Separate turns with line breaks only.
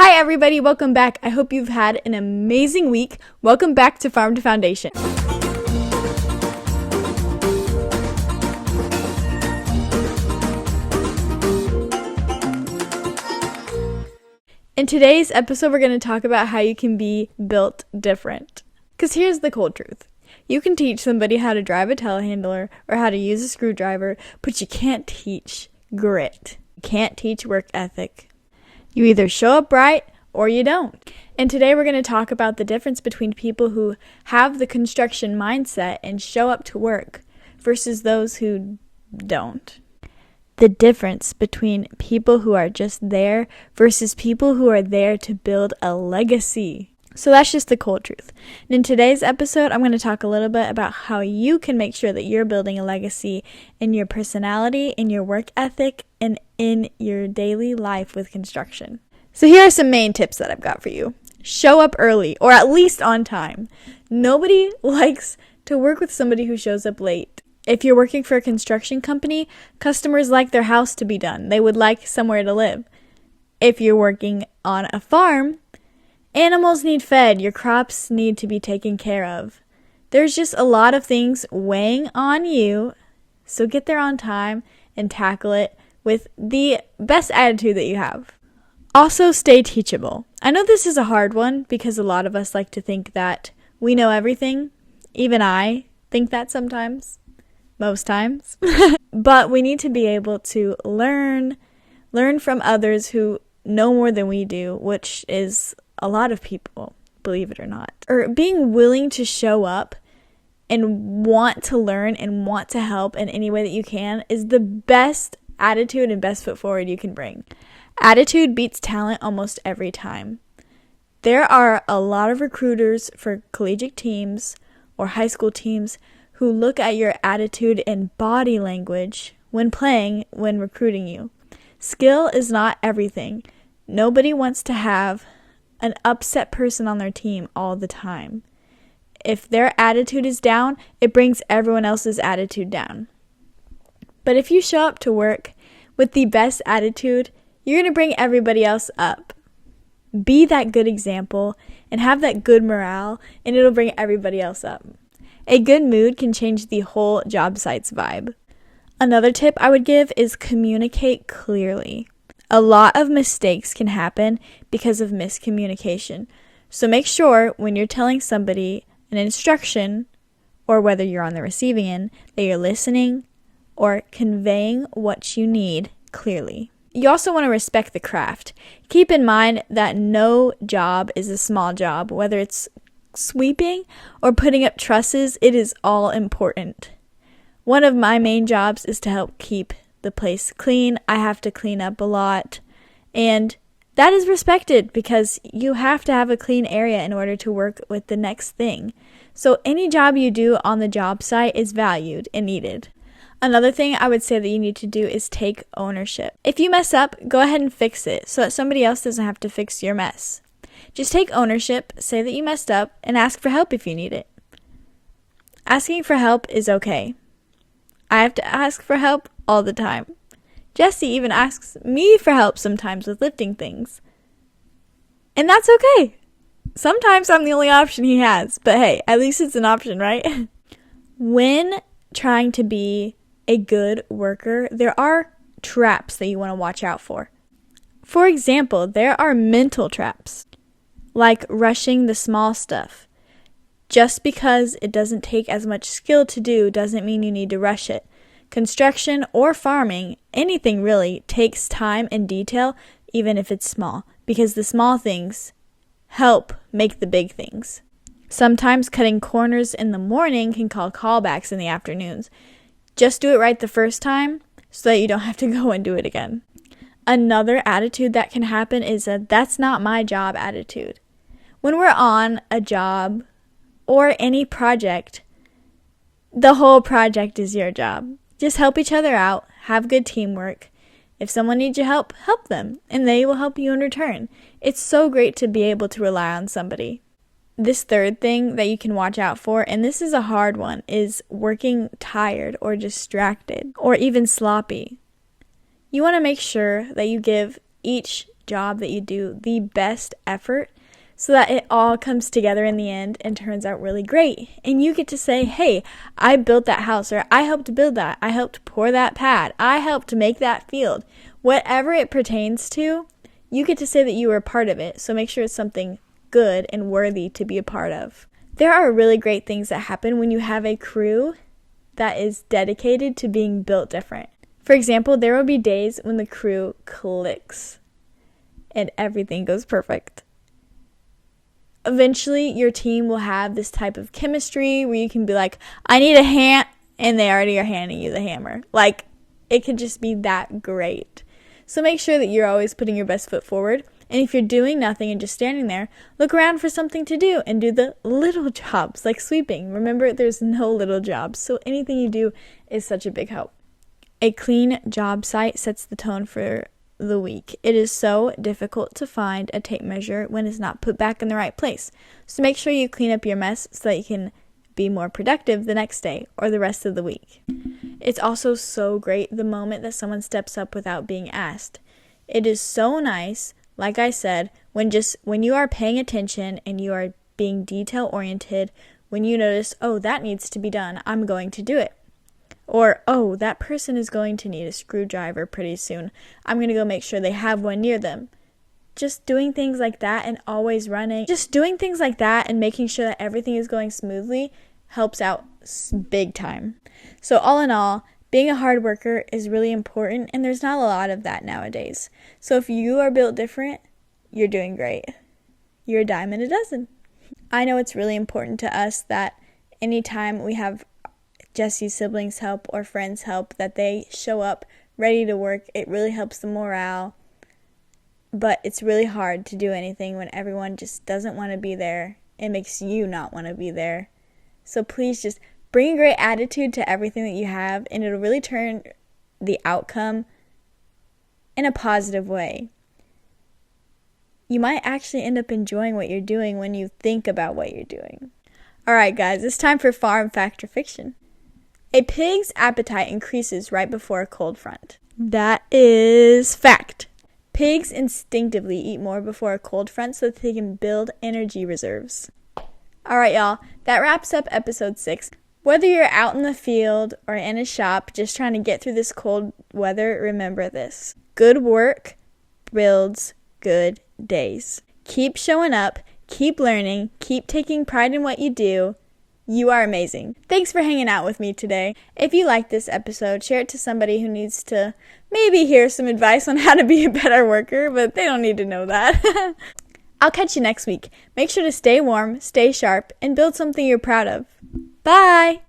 Hi everybody, welcome back. I hope you've had an amazing week. Welcome back to Farm to Foundation. In today's episode, we're going to talk about how you can be built different. Because here's the cold truth. You can teach somebody how to drive a telehandler or how to use a screwdriver, but you can't teach grit. You can't teach work ethic. You either show up right or you don't. And today we're going to talk about the difference between people who have the construction mindset and show up to work versus those who don't. The difference between people who are just there versus people who are there to build a legacy. So that's just the cold truth. And in today's episode, I'm going to talk a little bit about how you can make sure that you're building a legacy in your personality, in your work ethic, and in your daily life with construction. So here are some main tips that I've got for you. Show up early, or at least on time. Nobody likes to work with somebody who shows up late. If you're working for a construction company, customers like their house to be done. They would like somewhere to live. If you're working on a farm, animals need fed. Your crops need to be taken care of. There's just a lot of things weighing on you, so get there on time and tackle it with the best attitude that you have. Also, stay teachable. I know this is a hard one because a lot of us like to think that we know everything. Even I think that sometimes. Most times. But we need to be able to learn from others who know more than we do, which is a lot of people, believe it or not. Or being willing to show up and want to learn and want to help in any way that you can is the best attitude and best foot forward you can bring. Attitude beats talent almost every time. There are a lot of recruiters for collegiate teams or high school teams who look at your attitude and body language when recruiting you. Skill is not everything. Nobody wants to have an upset person on their team all the time. If their attitude is down, it brings everyone else's attitude down. But if you show up to work with the best attitude, you're going to bring everybody else up. Be that good example and have that good morale, and it'll bring everybody else up. A good mood can change the whole job site's vibe. Another tip I would give is communicate clearly. A lot of mistakes can happen because of miscommunication. So make sure when you're telling somebody an instruction, or whether you're on the receiving end, that you're listening or conveying what you need clearly. You also want to respect the craft. Keep in mind that no job is a small job, whether it's sweeping or putting up trusses, it is all important. One of my main jobs is to help keep the place clean. I have to clean up a lot, and that is respected because you have to have a clean area in order to work with the next thing. So any job you do on the job site is valued and needed. Another thing I would say that you need to do is take ownership. If you mess up, go ahead and fix it so that somebody else doesn't have to fix your mess. Just take ownership, say that you messed up, and ask for help if you need it. Asking for help is okay. I have to ask for help all the time. Jesse even asks me for help sometimes with lifting things. And that's okay. Sometimes I'm the only option he has, but hey, at least it's an option, right? When trying to be a good worker, there are traps that you want to watch out for. For example, there are mental traps, like rushing the small stuff. Just because it doesn't take as much skill to do doesn't mean you need to rush it. Construction or farming, anything really, takes time and detail, even if it's small, because the small things help make the big things. Sometimes cutting corners in the morning can call callbacks in the afternoons. Just do it right the first time so that you don't have to go and do it again. Another attitude that can happen is a "that's not my job" attitude. When we're on a job or any project, the whole project is your job. Just help each other out, have good teamwork. If someone needs your help, help them, and they will help you in return. It's so great to be able to rely on somebody. This third thing that you can watch out for, and this is a hard one, is working tired or distracted or even sloppy. You want to make sure that you give each job that you do the best effort so that it all comes together in the end and turns out really great. And you get to say, hey, I built that house, or I helped build that. I helped pour that pad. I helped make that field. Whatever it pertains to, you get to say that you were a part of it. So make sure it's something good and worthy to be a part of. There are really great things that happen when you have a crew that is dedicated to being built different. For example, there will be days when the crew clicks and everything goes perfect. Eventually, your team will have this type of chemistry where you can be like, I need a hand, and they already are handing you the hammer. Like, it could just be that great. So make sure that you're always putting your best foot forward. And if you're doing nothing and just standing there, look around for something to do and do the little jobs like sweeping. Remember, there's no little jobs, so anything you do is such a big help. A clean job site sets the tone for the week. It is so difficult to find a tape measure when it's not put back in the right place. So make sure you clean up your mess so that you can be more productive the next day or the rest of the week. It's also so great the moment that someone steps up without being asked. It is so nice, like I said, when you are paying attention and you are being detail oriented, when you notice, oh, that needs to be done, I'm going to do it. Or, oh, that person is going to need a screwdriver pretty soon. I'm going to go make sure they have one near them. Just doing things like that and always running. Just doing things like that and making sure that everything is going smoothly helps out big time. So all in all, being a hard worker is really important, and there's not a lot of that nowadays. So if you are built different, you're doing great. You're a dime in a dozen. I know it's really important to us that anytime we have Jesse's siblings help or friends help, that they show up ready to work. It really helps the morale. But it's really hard to do anything when everyone just doesn't want to be there. It makes you not want to be there. So please just bring a great attitude to everything that you have, and it'll really turn the outcome in a positive way. You might actually end up enjoying what you're doing when you think about what you're doing. All right, guys, it's time for farm fact or fiction. A pig's appetite increases right before a cold front. That is fact. Pigs instinctively eat more before a cold front so that they can build energy reserves. All right, y'all, that wraps up episode 6. Whether you're out in the field or in a shop just trying to get through this cold weather, remember this. Good work builds good days. Keep showing up, keep learning, keep taking pride in what you do. You are amazing. Thanks for hanging out with me today. If you like this episode, share it to somebody who needs to maybe hear some advice on how to be a better worker, but they don't need to know that. I'll catch you next week. Make sure to stay warm, stay sharp, and build something you're proud of. Bye!